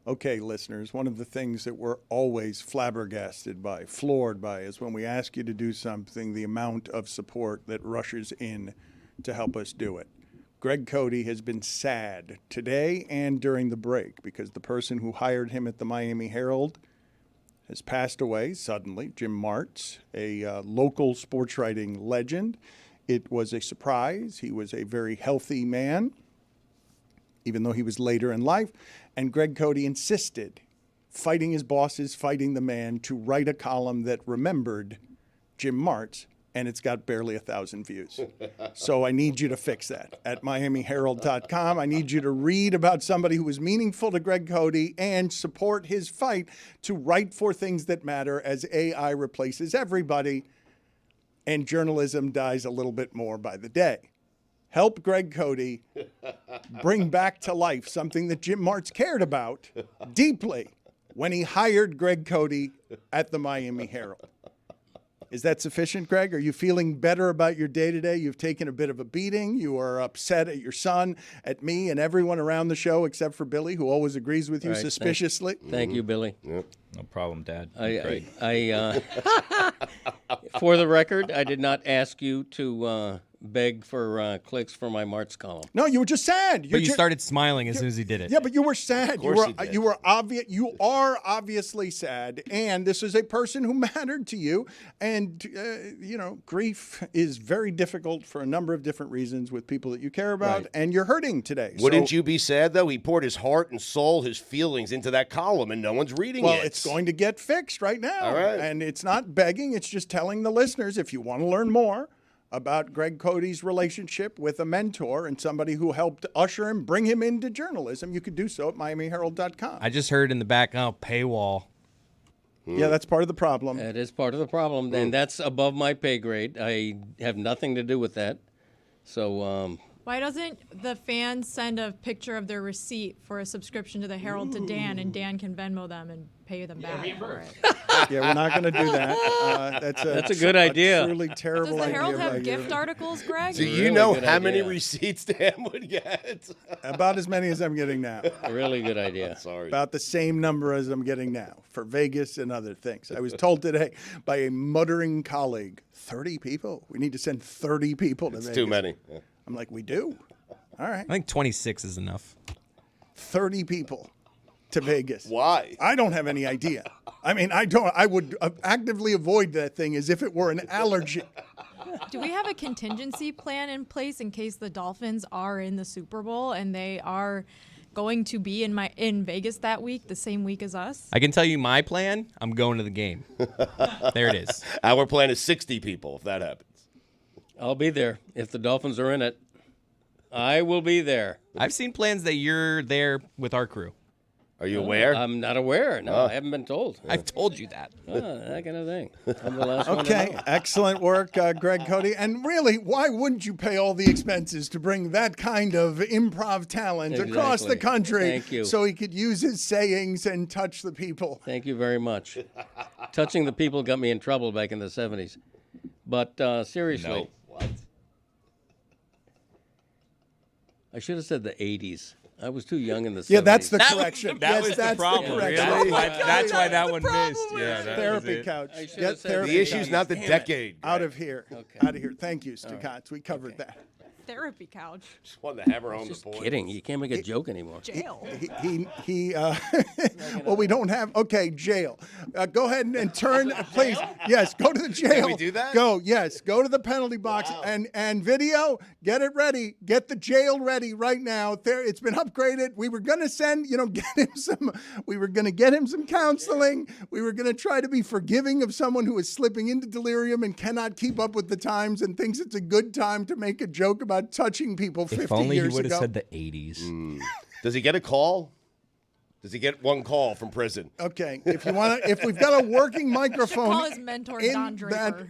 Okay, listeners, one of the things that we're always flabbergasted by, floored by, is when we ask you to do something, the amount of support that rushes in to help us do it. Greg Cote has been sad today and during the break because the person who hired him at the Miami Herald has passed away suddenly, Jim Marts, a local sports writing legend. It was a surprise. He was a very healthy man, even though he was later in life. And Greg Cote insisted, fighting his bosses, fighting the man, to write a column that remembered Jim Marts, and it's got barely 1,000 views. So I need you to fix that at MiamiHerald.com. I need you to read about somebody who was meaningful to Greg Cote and support his fight to write for things that matter as AI replaces everybody and journalism dies a little bit more by the day. Help Greg Cote bring back to life something that Jim Marts cared about deeply when he hired Greg Cote at the Miami Herald. Is that sufficient, Greg? Are you feeling better about your day-to-day? You've taken a bit of a beating. You are upset at your son, at me, and everyone around the show except for Billy, who always agrees with you suspiciously. Thank you, Billy. Yep. No problem, Dad. For the record, I did not ask you to beg for clicks for my Marts column. No, you were just sad. But you started smiling as soon as he did it. Yeah, but you were sad. You are obviously sad, and this is a person who mattered to you. And grief is very difficult for a number of different reasons with people that you care about, Right. and you're hurting today. Wouldn't you be sad, though? He poured his heart and soul, his feelings into that column, and no one's reading it. Well, it's going to get fixed right now. All right. And it's not begging. It's just telling the listeners, if you want to learn more about Greg Cote's relationship with a mentor and somebody who helped usher him, bring him into journalism, you could do so at MiamiHerald.com. I just heard in the background paywall. Yeah, that's part of the problem. That is part of the problem, and that's above my pay grade. I have nothing to do with that. So, Why doesn't the fans send a picture of their receipt for a subscription to the Herald to Dan, and Dan can Venmo them and pay them back for it? Yeah, we're not going to do that. That's a good idea. A truly terrible Does the idea. Herald have by gift you. articles, Greg? Do you Really know good how many idea. receipts Dan would get? About as many as I'm getting now. a really good idea. Sorry. About the same number as I'm getting now for Vegas and other things. I was told today by a muttering colleague, 30 people? We need to send 30 people to Vegas. It's too many. Yeah. I'm like, we do? All right. I think 26 is enough. 30 people to Vegas. Why? I don't have any idea. I mean, I would actively avoid that thing as if it were an allergy. Do we have a contingency plan in place in case the Dolphins are in the Super Bowl and they are going to be in Vegas that week, the same week as us? I can tell you my plan. I'm going to the game. There it is. Our plan is 60 people, if that happens. I'll be there if the Dolphins are in it. I will be there. I've seen plans that you're there with our crew. Are you aware? I'm not aware. No, I haven't been told. I've told you that. That kind of thing. I'm the last one to Okay, know. excellent work, Greg Cote. And really, why wouldn't you pay all the expenses to bring that kind of improv talent across the Exactly. country Thank you. so he could use his sayings and touch the people? Thank you very much. Touching the people got me in trouble back in the 70s. But seriously. No. What? I should have said the 80s. I was too young in the 70s. Yeah, that's the correction. That Yes, was that's the problem. correction. Really? Oh my That's why that the one problem missed. is Yeah, that was therapy it. couch. I should Get have said therapy The issue's couch. not the decade. Out Greg. of here. Okay. Out of here. Thank you, Stugotz. We covered that. Therapy couch. Just wanted to hammer home the Just point. kidding. You can't make a joke anymore. Jail. Well, we don't have, okay, jail. Go ahead and turn, please. Yes, go to the jail. Can we do that? Go to the penalty box. Wow. And video, get it ready. Get the jail ready right now. It's been upgraded. We were going to send, we were going to get him some counseling. We were going to try to be forgiving of someone who is slipping into delirium and cannot keep up with the times and thinks it's a good time to make a joke about touching people 50 If only years you would have ago. said the 80s. Does he get a call? Does he get one call from prison? Okay, if we've got a working microphone, Call his mentor, in Don Draper.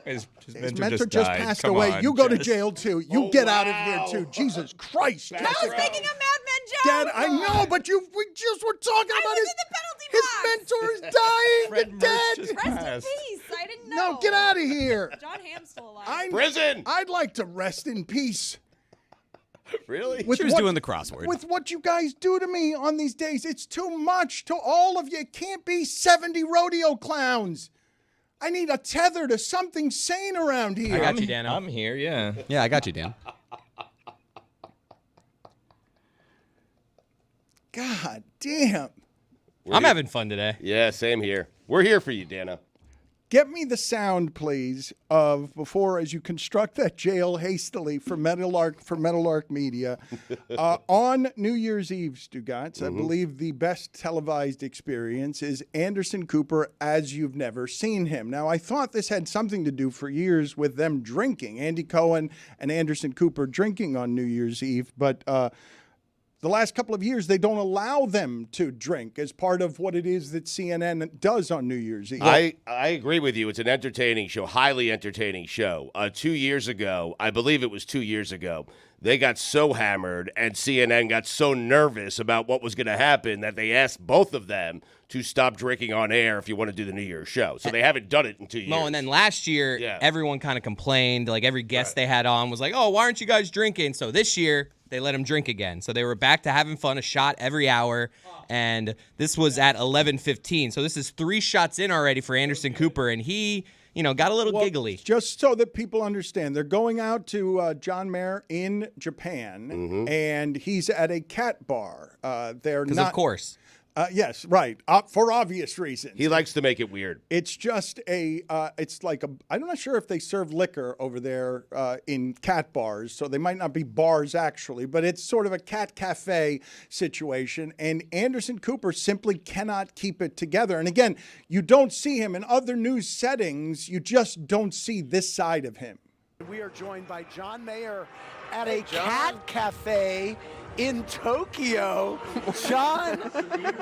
His his mentor just passed away. You go to jail too. You get out of here too. Jesus Christ! I was making a Mad Men joke. Dad, I know, but we just were talking about was his in the penalty box. mentor is dying. Fred They're Mertz dead. just Rest in passed. peace. I didn't know. No, get out of here. John Hamm's still alive. Prison! I'd like to rest in peace. Really? With She was doing the crossword. With what you guys do to me on these days, it's too much to all of you. It can't be 70 rodeo clowns. I need a tether to something sane around here. I got you, Dan. I'm here, yeah. Yeah, I got you, Dan. God damn. I'm having fun today. Yeah, same here. We're here for you, Dana. Get me the sound, please, of before as you construct that jail hastily for Meadowlark Media on New Year's Eve, Stugotz. I believe the best televised experience is Anderson Cooper as you've never seen him. Now, I thought this had something to do for years with them drinking, Andy Cohen and Anderson Cooper drinking on New Year's Eve, but the last couple of years, they don't allow them to drink as part of what it is that CNN does on New Year's Eve. I agree with you. It's an entertaining show, highly entertaining show. 2 years ago, I believe it was 2 years ago, they got so hammered and CNN got so nervous about what was going to happen that they asked both of them to stop drinking on air if you want to do the New Year's show. So they haven't done it in 2 years. No, and then last year, everyone kind of complained. Like every guest they had on was like, oh, why aren't you guys drinking? So this year, they let them drink again. So they were back to having fun, a shot every hour. And this was at 11:15. So this is 3 shots in already for Anderson Cooper. And he, got a little giggly. Just so that people understand, they're going out to John Mayer in Japan, and he's at a cat bar. They're Because not, of course. Yes, right. For obvious reasons. He likes to make it weird. It's just it's like I'm not sure if they serve liquor over there in cat bars, so they might not be bars actually, but it's sort of a cat cafe situation. And Anderson Cooper simply cannot keep it together. And again, you don't see him in other news settings. You just don't see this side of him. We are joined by John Mayer at a cat cafe in Tokyo. John,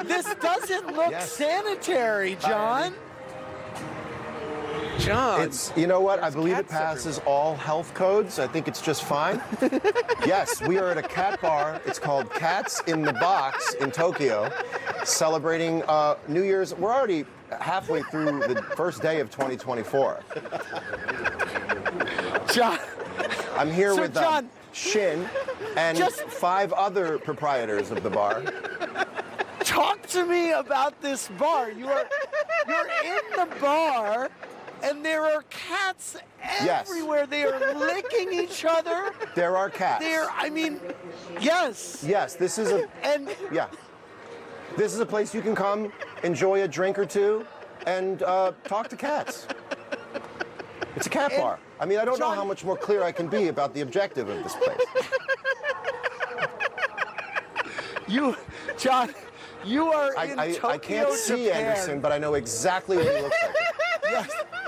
this doesn't look sanitary, John. John. It's, you know what? I believe it passes all health codes. I think it's just fine. Yes, we are at a cat bar. It's called Cats in the Box in Tokyo, celebrating New Year's. We're already halfway through the first day of 2024. John. I'm here So with John, Shin and 5 other proprietors of the bar. talk to me about this bar. You're in the bar, and there are cats everywhere. They are licking each other. There are cats. Yes. Yes, this is This is a place you can come, enjoy a drink or two, and talk to cats. It's a cat bar. I mean, I don't know how much more clear I can be about the objective of this place. John, you are in Tokyo, I can't see Japan. Anderson, but I know exactly what he looks like.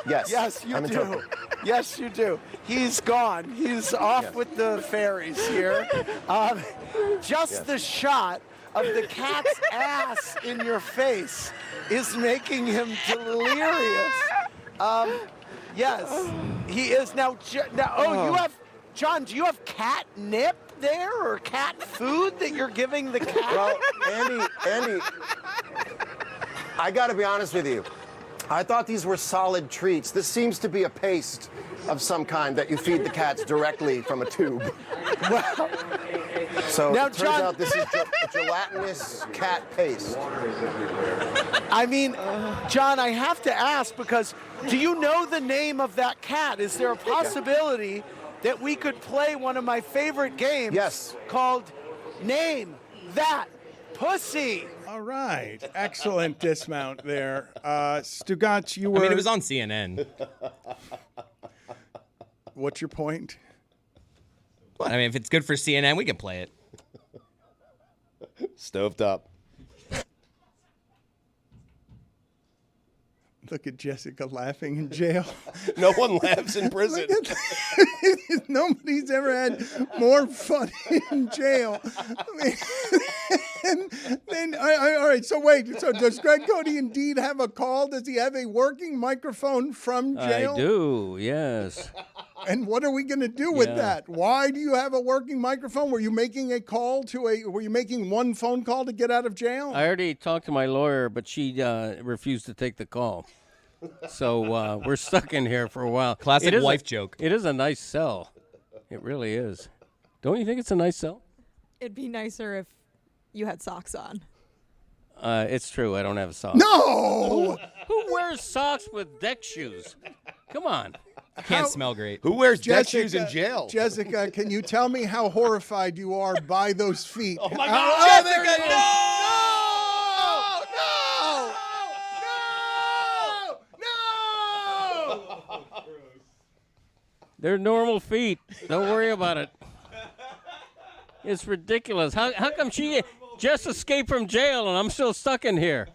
Yes, you I'm in do. Tokyo. Yes, you do. He's gone. He's off with the fairies here. The shot of the cat's ass in your face is making him delirious. Yes, he is now. You have, John. Do you have catnip there or cat food that you're giving the cat? Well, Andy, I got to be honest with you. I thought these were solid treats. This seems to be a paste of some kind that you feed the cats directly from a tube. Well, so now, it turns John, out this is a gelatinous cat paste. I mean, John, I have to ask because do you know the name of that cat? Is there a possibility that we could play one of my favorite games called Name That Pussy? All right. Excellent dismount there. Stugotz, you were... it was on CNN. What's your point? Well, if it's good for CNN, we can play it. Stoved up. Look at Jessica laughing in jail. No one laughs in prison. Nobody's ever had more fun in jail. All right, so wait. So does Greg Cote indeed have a call? Does he have a working microphone from jail? I do, yes. And what are we going to do with that? Why do you have a working microphone? Were you making were you making one phone call to get out of jail? I already talked to my lawyer, but she refused to take the call. So we're stuck in here for a while. Classic wife joke. It is a nice cell. It really is. Don't you think it's a nice sell? It'd be nicer if you had socks on. It's true. I don't have socks. No! Who wears socks with deck shoes? Come on. Can't smell great. Who wears deck shoes in jail? Jessica, can you tell me how horrified you are by those feet? Oh, my God. there it Jessica, is. No! They're normal feet. Don't worry about it. It's ridiculous. How come she just escaped from jail and I'm still stuck in here?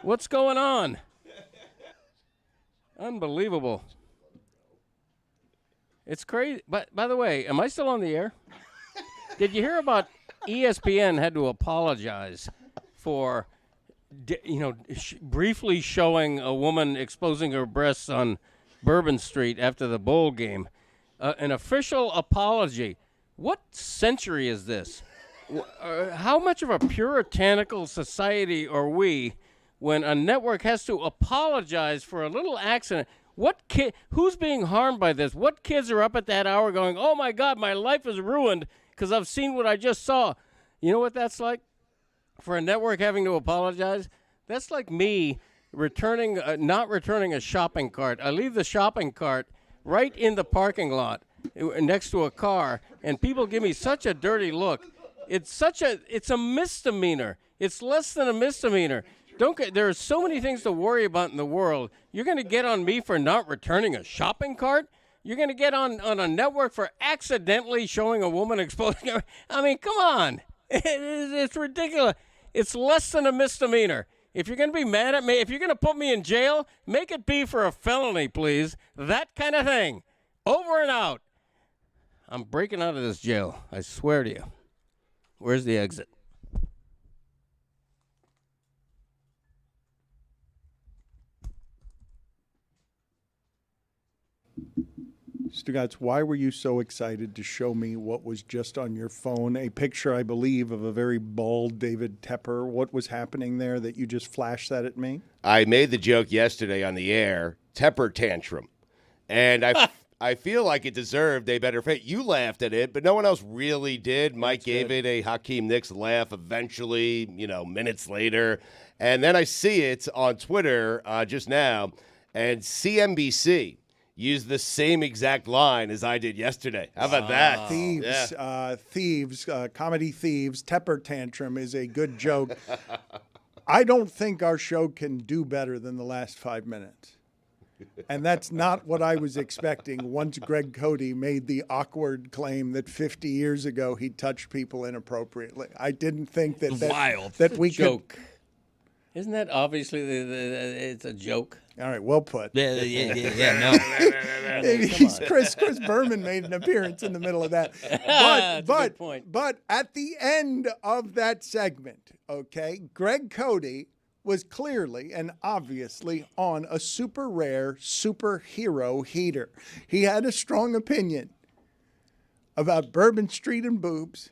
What's going on? Unbelievable. It's crazy. But by the way, am I still on the air? Did you hear about ESPN had to apologize for, briefly showing a woman exposing her breasts on Bourbon Street after the bowl game? An official apology. What century is this? How much of a puritanical society are we when a network has to apologize for a little accident? What kid? Who's being harmed by this? What kids are up at that hour going, "Oh my God, my life is ruined because I've seen what I just saw"? You know what that's like? For a network having to apologize? That's like me not returning a shopping cart. I leave the shopping cart right in the parking lot next to a car, and people give me such a dirty look. It's a misdemeanor. It's less than a misdemeanor. There are so many things to worry about in the world. You're going to get on me for not returning a shopping cart? You're going to get on a network for accidentally showing a woman exposing her? I mean, come on. It's ridiculous. It's less than a misdemeanor. If you're going to be mad at me, if you're going to put me in jail, make it be for a felony, please. That kind of thing. Over and out. I'm breaking out of this jail. I swear to you. Where's the exit? Stugotz, why were you so excited to show me what was just on your phone? A picture, I believe, of a very bald David Tepper. What was happening there that you just flashed that at me? I made the joke yesterday on the air, Tepper tantrum. And I feel like it deserved a better fate. You laughed at it, but no one else really did. Mike gave it a Hakeem Nicks laugh eventually, minutes later. And then I see it on Twitter just now, and CNBC used the same exact line as I did yesterday. How about that? Thieves, comedy thieves. Tepper tantrum is a good joke. I don't think our show can do better than the last 5 minutes. And that's not what I was expecting once Greg Cote made the awkward claim that 50 years ago he touched people inappropriately. I didn't think that we joke. could. Isn't that obviously it's a joke? All right, well put. Yeah, no. Chris Berman made an appearance in the middle of that. That's a good point. But at the end of that segment, okay, Greg Cote was clearly and obviously on a super rare superhero heater. He had a strong opinion about Bourbon Street and boobs,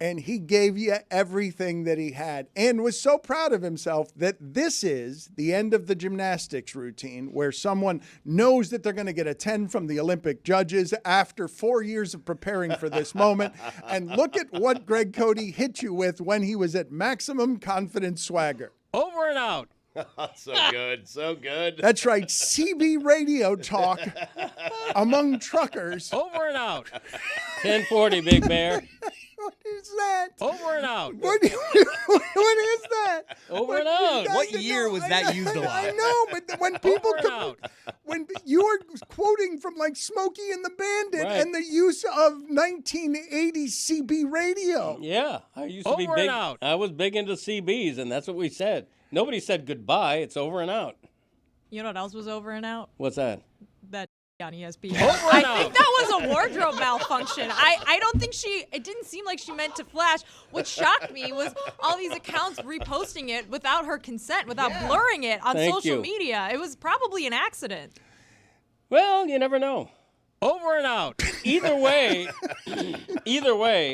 and he gave you everything that he had and was so proud of himself that this is the end of the gymnastics routine where someone knows that they're going to get a 10 from the Olympic judges after 4 years of preparing for this moment. And look at what Greg Cote hit you with when he was at maximum confidence swagger. Over and out. So good, so good. That's right, CB radio talk among truckers. Over and out. 1040, Big Bear. What is that? Over and out. What is that? Over and out. What year was that used a lot? I know, but when people Over and out. when you are quoting from like Smokey and the Bandit Right. and the use of 1980 CB radio. Yeah, I used to be Over big. and out. I was big into CBs, and that's what we said. Nobody said goodbye. It's over and out. You know what else was over and out? What's that? That on ESPN. Over and I think out. that was a wardrobe malfunction. I don't think it didn't seem like she meant to flash. What shocked me was all these accounts reposting it without her consent, without blurring it on Thank social you. media. It was probably an accident. Well, you never know. Over and out. Either way,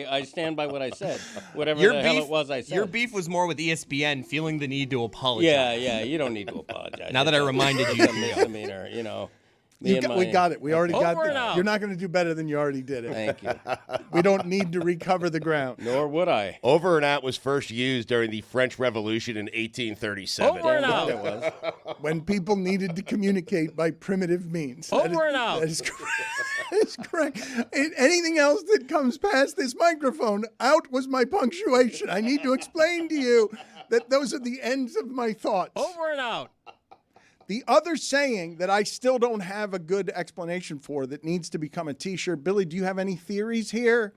I stand by what I said. Whatever the hell it was I said. Your beef was more with ESPN feeling the need to apologize. Yeah, you don't need to apologize. Now that I reminded you. It's a misdemeanor, Me and We my- got it. We already got Over it. and out. You're not going to do better than you already did it. Thank you. We don't need to recover the ground. Nor would I. Over and out was first used during the French Revolution in 1837. Over and out. It was when people needed to communicate by primitive means. Over and out. That is correct. That is correct. Anything else that comes past this microphone, out was my punctuation. I need to explain to you that those are the ends of my thoughts. Over and out. The other saying that I still don't have a good explanation for that needs to become a T-shirt. Billy, do you have any theories here?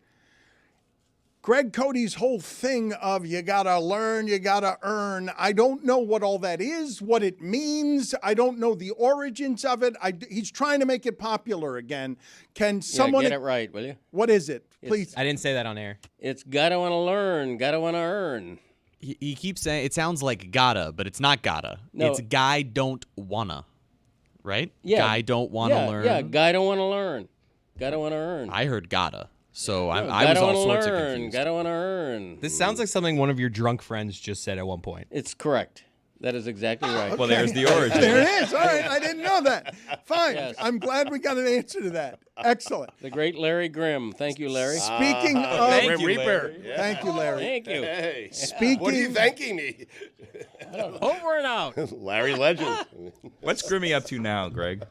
Greg Cote's whole thing of you gotta learn, you gotta earn. I don't know what all that is, what it means. I don't know the origins of it. He's trying to make it popular again. Can someone get it right, will you? What is it? Please. I didn't say that on air. It's gotta want to learn, gotta want to earn. He keeps saying it sounds like gotta, but it's not gotta. No. It's guy don't wanna, right? Yeah. Guy don't wanna learn. Yeah, guy don't want to learn. Gotta want to earn. I heard gotta, so I was Gotta all wanna sorts of learn, confused. Gotta want to earn. This sounds like something one of your drunk friends just said at one point. It's correct. That is exactly right. Well, there's the origin. There it is. All right. I didn't know that. Fine. Yes. I'm glad we got an answer to that. Excellent. The great Larry Grimm. Thank you, Larry. Speaking of... Thank you, Reaper. Yeah. Thank you, Larry. Thank you. Hey, Speaking... what are you thanking me? Over and out. Larry Legend. What's Grimmy up to now, Greg?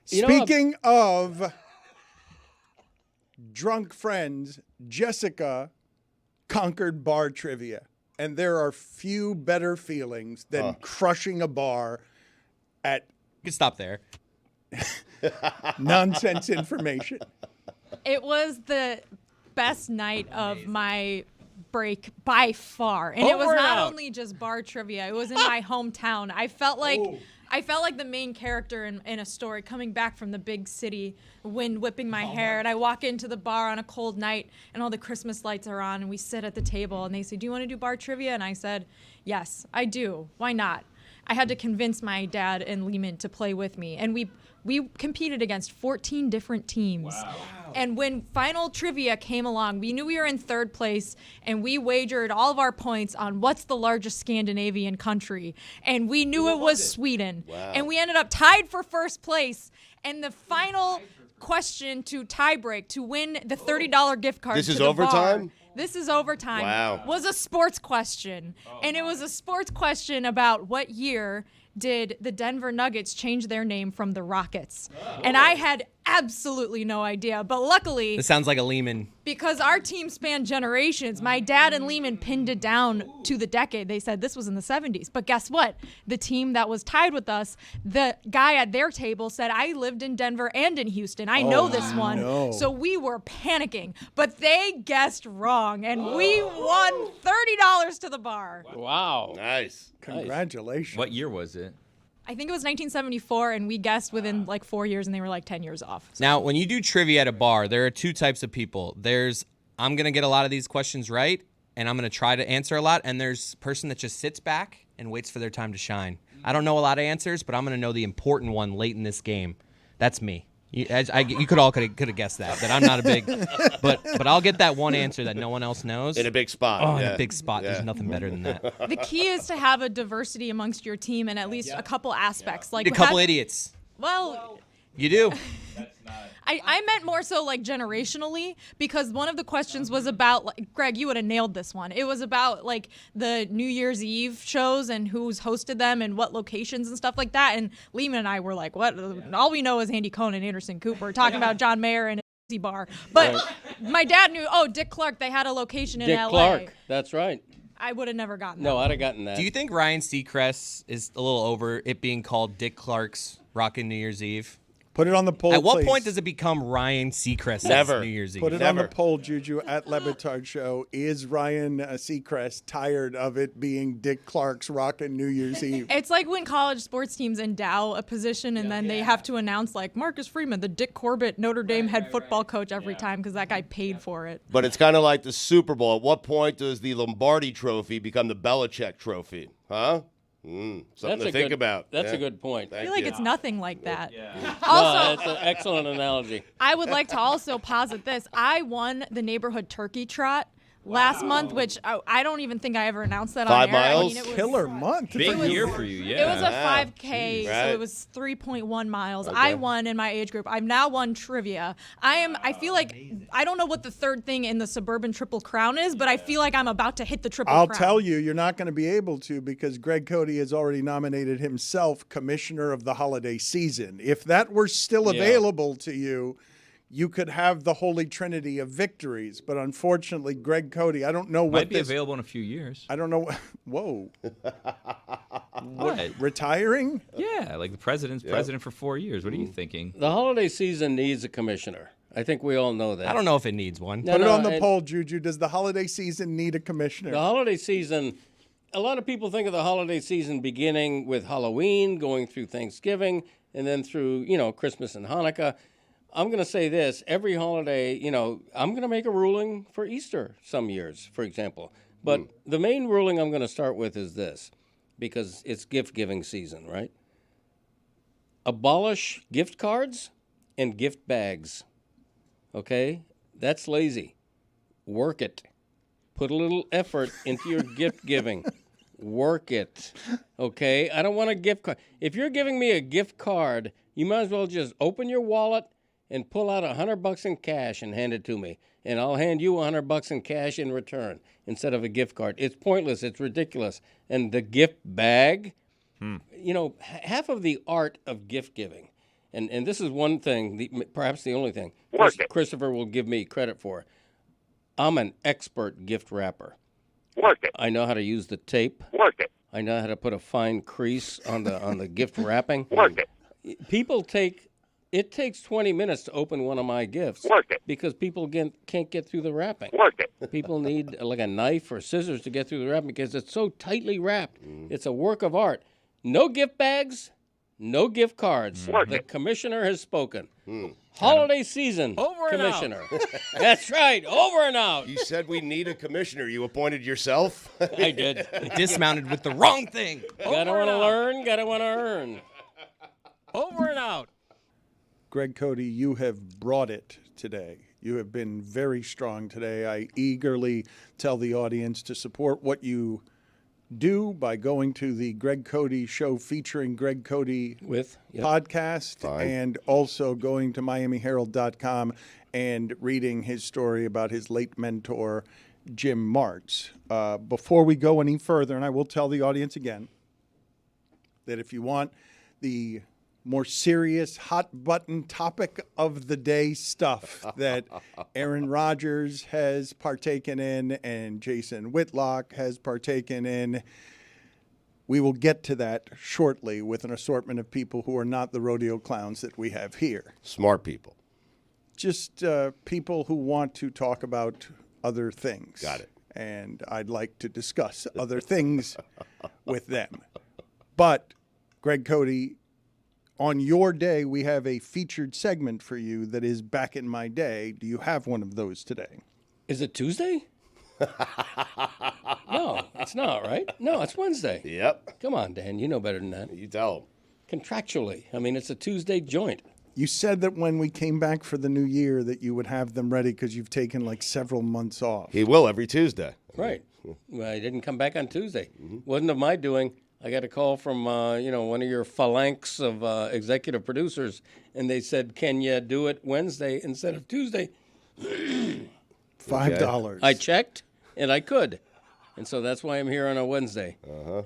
You know, Speaking of drunk friends, Jessica conquered bar trivia. And there are few better feelings than crushing a bar at You can stop there. nonsense information. It was the best night of my break by far. And it was Over and not out. only just bar trivia, it was in my hometown. I felt like the main character in a story coming back from the big city, wind whipping my hair, and I walk into the bar on a cold night and all the Christmas lights are on and we sit at the table and they say, "Do you want to do bar trivia?" And I said, "Yes, I do. Why not?" I had to convince my dad and Lehman to play with me, and we competed against 14 different teams. Wow. And when final trivia came along, we knew we were in third place, and we wagered all of our points on what's the largest Scandinavian country, and we knew it was Sweden. Wow. And we ended up tied for first place, and the final question to tiebreak to win the $30 gift card. This to is the overtime? Bar, this is overtime. Wow. Was a sports question. And it was a sports question about what year did the Denver Nuggets change their name from the Rockets. And I had absolutely no idea. But luckily, This sounds like a Lehman. because our team spanned generations, my dad and Lehman pinned it down to the decade. They said this was in the 70s. But guess what? The team that was tied with us, the guy at their table said, "I lived in Denver and in Houston. I know this one." no. So we were panicking. But they guessed wrong, and we won $30 to the bar. Wow. Nice. Congratulations. What year was it? I think it was 1974, and we guessed within like 4 years, and they were like 10 years off. So Now, when you do trivia at a bar, there are two types of people. There's, I'm going to get a lot of these questions right, and I'm going to try to answer a lot. And there's a person that just sits back and waits for their time to shine. I don't know a lot of answers, but I'm going to know the important one late in this game. That's me. You could have guessed that I'm not a big, but I'll get that one answer that no one else knows. In a big spot. Oh, yeah. in a big spot. Yeah. There's nothing better than that. the key is to have a diversity amongst your team and at least a couple aspects. Like A couple have- idiots. Well, You do. I meant more so like generationally, because one of the questions was about, like, Greg, you would have nailed this one. It was about like the New Year's Eve shows and who's hosted them and what locations and stuff like that. And Lehman and I were like, what? All we know is Andy Cohen and Anderson Cooper talking about John Mayer and a bar. But my dad knew, Dick Clark, they had a location in Dick LA. Clark. That's right. I would have never gotten that. No, I'd have gotten that. Do you think Ryan Seacrest is a little over it being called Dick Clark's Rockin' New Year's Eve? Put it on the poll, At what please. point does it become Ryan Seacrest's Never. New Year's Eve? Put it on the Never. poll, Juju, at LeBatard Show. Is Ryan Seacrest tired of it being Dick Clark's Rockin' New Year's Eve? It's like when college sports teams endow a position and then they have to announce like Marcus Freeman, the Dick Corbett Notre Dame head football coach every time because that guy paid for it. But it's kind of like the Super Bowl. At what point does the Lombardi Trophy become the Belichick Trophy? Huh? Something That's to a think good, about. That's Yeah. a good point. I feel like it's nothing like that. No, Also, that's an excellent analogy. I would like to also posit this. I won the neighborhood turkey trot last month, which I don't even think I ever announced that 5 on air. miles? It was, Killer month. Big was- year for you, yeah. It was a 5K, so Right. it was 3.1 miles. I won in my age group. I've now won trivia. I feel like I don't know what the third thing in the Suburban Triple Crown is, but I feel like I'm about to hit the Triple I'll Crown. tell you, you're not going to be able to because Greg Cote has already nominated himself commissioner of the holiday season. If that were still available to you, you could have the holy trinity of victories. But unfortunately, Greg Cote, I don't know what Might be this. available in a few years. I don't know. Whoa. What? Retiring? Yeah, like the president's president for 4 years. What are you thinking? The holiday season needs a commissioner. I think we all know that. I don't know if it needs one. No, Put it no, on the and poll, Juju. Does the holiday season need a commissioner? The holiday season, a lot of people think of the holiday season beginning with Halloween, going through Thanksgiving, and then through, Christmas and Hanukkah. I'm going to say this. Every holiday, I'm going to make a ruling for Easter some years, for example. But the main ruling I'm going to start with is this, because it's gift-giving season, right? Abolish gift cards and gift bags. Okay? That's lazy. Work it. Put a little effort into your gift giving. Work it. Okay? I don't want a gift card. If you're giving me a gift card, you might as well just open your wallet and pull out $100 in cash and hand it to me. And I'll hand you $100 in cash in return instead of a gift card. It's pointless. It's ridiculous. And the gift bag, half of the art of gift giving, and this is one thing, perhaps the only thing, Christopher will give me credit for. I'm an expert gift wrapper. Work it. I know how to use the tape. Work it. I know how to put a fine crease on the gift wrapping. Work it. It takes 20 minutes to open one of my gifts. Work it. Because people can't get through the wrapping. Work it. People need like a knife or scissors to get through the wrapping because it's so tightly wrapped. It's a work of art. No gift bags, no gift cards. The commissioner has spoken. Holiday season, over and commissioner. That's right, over and out. You said we need a commissioner. You appointed yourself? I did. Dismounted with the wrong thing. Gotta want to learn, gotta want to earn. Over and out. Greg Cote, you have brought it today. You have been very strong today. I eagerly tell the audience to support what you do by going to the Greg Cote Show featuring Greg Cote podcast and also going to MiamiHerald.com and reading his story about his late mentor, Jim Marts. Before we go any further, and I will tell the audience again, that if you want the more serious, hot-button topic of the day stuff that Aaron Rodgers has partaken in and Jason Whitlock has partaken in, we will get to that shortly with an assortment of people who are not the rodeo clowns that we have here. Smart people. Just people who want to talk about other things. Got it. And I'd like to discuss other things with them. But, Greg Cote, on your day, we have a featured segment for you that is back in my day. Do you have one of those today? Is it Tuesday? No, it's not, right? No, it's Wednesday. Yep. Come on, Dan. You know better than that. You tell them. Contractually. I mean, it's a Tuesday joint. You said that when we came back for the new year that you would have them ready because you've taken like several months off. He will every Tuesday. Right. Well, I didn't come back on Tuesday. Wasn't of my doing. I got a call from, one of your phalanx of executive producers, and they said, can you do it Wednesday instead of Tuesday? $5. I checked, and I could. And so that's why I'm here on a Wednesday.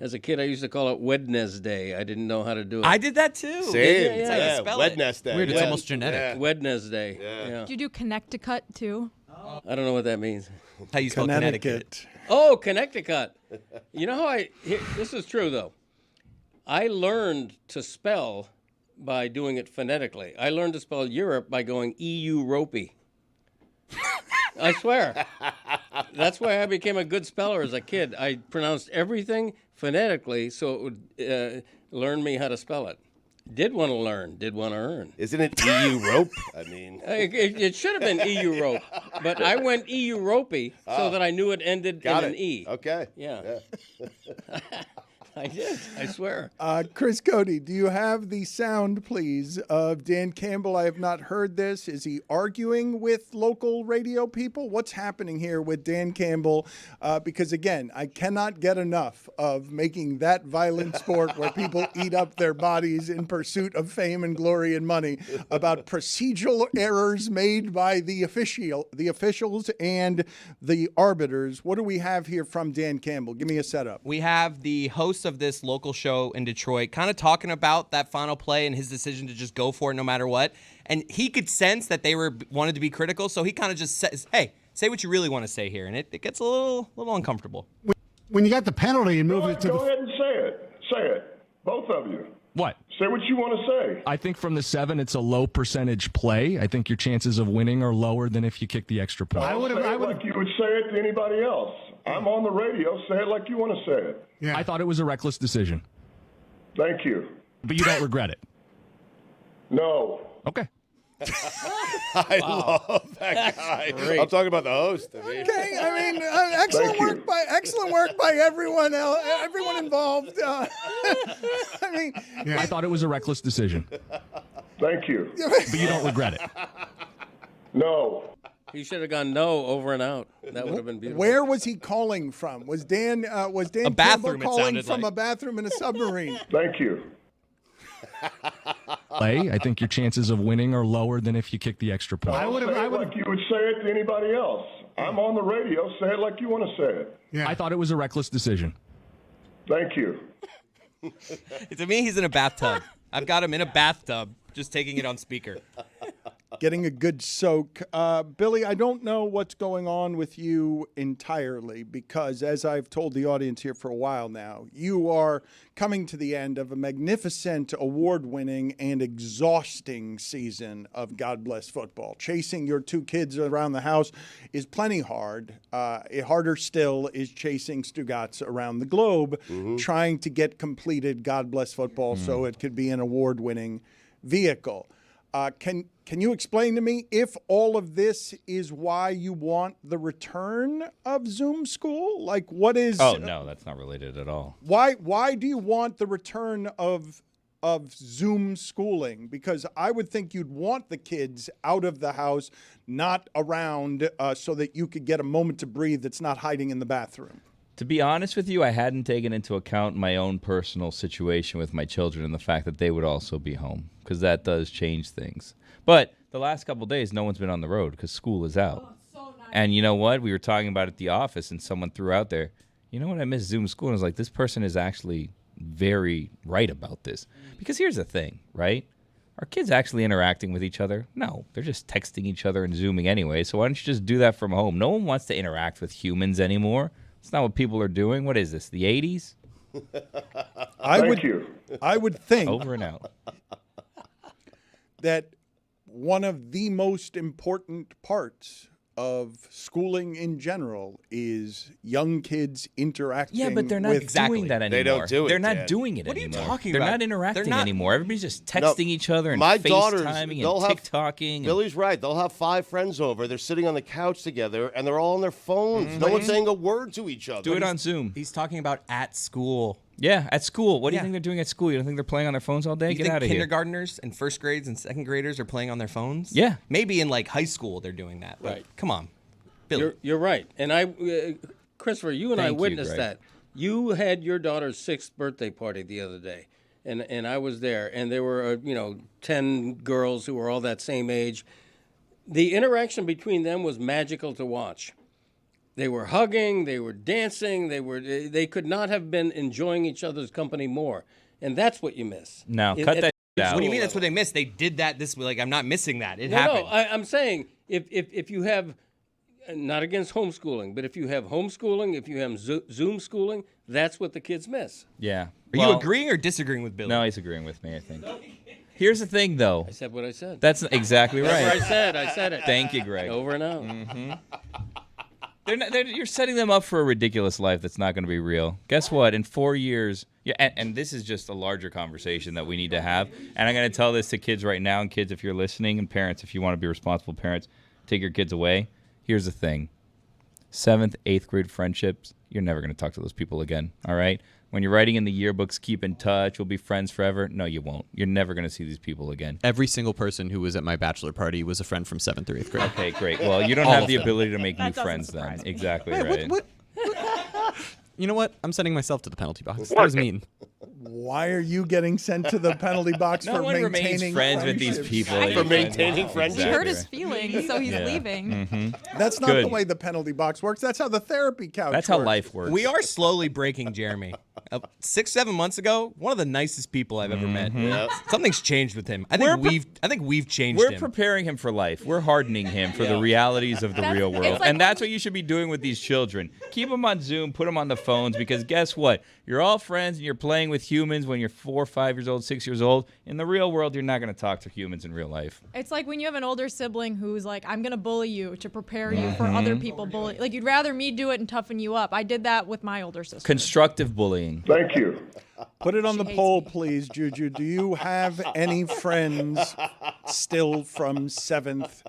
As a kid, I used to call it Wednesday. I didn't know how to do it. I did that too. Same. Yeah. Wednesday. Weird, it's almost genetic. Wednesday. Yeah. Do you do Connecticut too? I don't know what that means. How you spell Connecticut? Oh, Connecticut. You know how this is true, though. I learned to spell by doing it phonetically. I learned to spell Europe by going EU-ropey. I swear. That's why I became a good speller as a kid. I pronounced everything phonetically so it would learn me how to spell it. Did want to learn, did want to earn. Isn't it EU rope? I mean, it should have been EU rope, but I went EU ropey so that I knew it ended in an E. Okay. Yeah. I did. I swear. Chris Cote, do you have the sound, please, of Dan Campbell? I have not heard this. Is he arguing with local radio people? What's happening here with Dan Campbell? Because, again, I cannot get enough of making that violent sport where people eat up their bodies in pursuit of fame and glory and money about procedural errors made by the officials and the arbiters. What do we have here from Dan Campbell? Give me a setup. We have the host of this local show in Detroit kind of talking about that final play and his decision to just go for it no matter what. And he could sense that they wanted to be critical, so he kind of just says, hey, say what you really want to say here. And it gets a little uncomfortable. When you got the penalty and move it to Go ahead and say it. Say it. Both of you. What? Say what you want to say. I think from the 7, it's a low percentage play. I think your chances of winning are lower than if you kick the extra point. I would like you would say it to anybody else. I'm on the radio. Say it like you want to say it. Yeah. I thought it was a reckless decision. Thank you. But you don't regret it? No. Okay. I love that guy. I'm talking about the host. Okay, I mean, excellent work by everyone else, everyone involved. I mean, I thought it was a reckless decision. Thank you. But you don't regret it? No. He should have gone no over and out. That would have been beautiful. Where was he calling from? Was Dan bathroom, Campbell it calling sounded from like. a bathroom in a submarine? Thank you. I think your chances of winning are lower than if you kick the extra point. I would like you would say it to anybody else. I'm on the radio. Say it like you want to say it. Yeah. I thought it was a reckless decision. Thank you. To me, he's in a bathtub. I've got him in a bathtub, just taking it on speaker. Getting a good soak. Billy, I don't know what's going on with you entirely because, as I've told the audience here for a while now, you are coming to the end of a magnificent, award-winning, and exhausting season of God Bless Football. Chasing your 2 kids around the house is plenty hard. Harder still is chasing Stugotz around the globe, trying to get completed God Bless Football so it could be an award-winning vehicle. Can you explain to me if all of this is why you want the return of Zoom school? Like, what is? Oh no, that's not related at all. Why do you want the return of Zoom schooling? Because I would think you'd want the kids out of the house, not around, so that you could get a moment to breathe that's not hiding in the bathroom. To be honest with you, I hadn't taken into account my own personal situation with my children and the fact that they would also be home, because that does change things. But the last couple of days, no one's been on the road because school is out. So nice. And you know what? We were talking about it at the office, and someone threw out there, you know what, I miss Zoom school. And I was like, this person is actually very right about this. Because here's the thing, right? Are kids actually interacting with each other? No, they're just texting each other and Zooming anyway. So why don't you just do that from home? No one wants to interact with humans anymore. It's not what people are doing. What is this, the 80s? Thank you. I would think Over and out. that one of the most important parts of schooling in general is young kids interacting. Yeah, but they're not doing that anymore. They don't do it, They're not Dad. doing it What are you anymore. talking They're about? not interacting They're not- anymore. Everybody's just texting each other and My daughters, FaceTiming they'll and have TikToking. and- Billy's right. They'll have 5 friends over. They're sitting on the couch together, and they're all on their phones. No one's saying a word to each other. Do it on Zoom. He's talking about at school. Yeah, at school. What do you Yeah. think they're doing at school? You don't think they're playing on their phones all day? You Get think out of here. kindergartners and first grades and second graders are playing on their phones? Yeah. Maybe in like high school they're doing that. But Right. come on, Billy. You're right. And Christopher, you and I Thank you, witnessed Greg. that. You had your daughter's 6th birthday party the other day, and I was there, and there were 10 girls who were all that same age. The interaction between them was magical to watch. They were hugging, they were dancing, they could not have been enjoying each other's company more, and that's what you miss. No, cut that out. What do you mean that's what they missed? They did that this way. Like, I'm not missing that. It No, happened. I'm saying if you have, not against homeschooling, but if you have homeschooling, if you have Zoom schooling, that's what the kids miss. Yeah. Are you agreeing or disagreeing with Billy? No, he's agreeing with me, I think. Here's the thing, though. I said what I said. That's exactly That's right. what I said it. Thank you, Greg. Over and out. You're setting them up for a ridiculous life that's not going to be real. Guess what? In 4 years, and this is just a larger conversation that we need to have. And I'm going to tell this to kids right now, and kids, if you're listening, and parents, if you want to be responsible parents, take your kids away. Here's the thing. 7th, 8th grade friendships, you're never going to talk to those people again, all right? When you're writing in the yearbooks, keep in touch, we'll be friends forever. No, you won't. You're never going to see these people again. Every single person who was at my bachelor party was a friend from 7th or 8th grade. Okay, great. Well, you don't have the ability to make new friends then. Exactly right. What? You know what? I'm sending myself to the penalty box. That was mean. Why are you getting sent to the penalty box No for one remains maintaining friends with these friendships? people. For maintaining friendships. He hurt his feelings, so he's leaving. Mm-hmm. That's not Good. the way the penalty box works. That's how the therapy couch That's how works. life works. We are slowly breaking Jeremy. 6-7 months ago, one of the nicest people I've ever met. Yep. Something's changed with him. I think we've changed We're him. preparing him for life. We're hardening him for the realities of the real world. it's like And that's what you should be doing with these children. Keep them on Zoom, put them on the phones, because guess what? You're all friends and you're playing with humans when you're 4, 5 years old, 6 years old. In the real world, you're not going to talk to humans in real life. It's like when you have an older sibling who's like, I'm going to bully you to prepare you for other people bullying. Like, you'd rather me do it and toughen you up. I did that with my older sister. Constructive bullying. Thank you. Put it on the hates poll, me. please, Juju. Do you have any friends still from 7th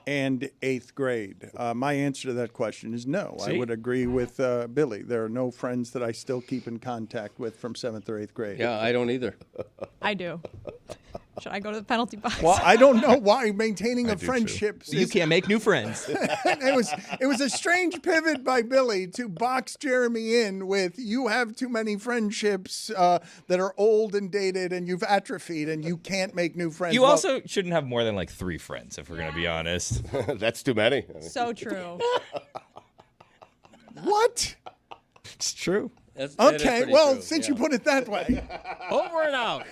and 8th grade? My answer to that question is no. I See? would agree with Billy. There are no friends that I still keep in contact with from 7th or 8th grade. Yeah, I don't either. I do. Should I go to the penalty box? Well, I don't know why maintaining a friendship. You can't make new friends. It was a strange pivot by Billy to box Jeremy in with you have too many friendships that are old and dated and you've atrophied and you can't make new friends. You Well, also shouldn't have more than like 3 friends, if we're going to be honest. That's too many. So true. what? It's true. That is Okay, pretty well, true, since yeah. you put it that way. Over and out.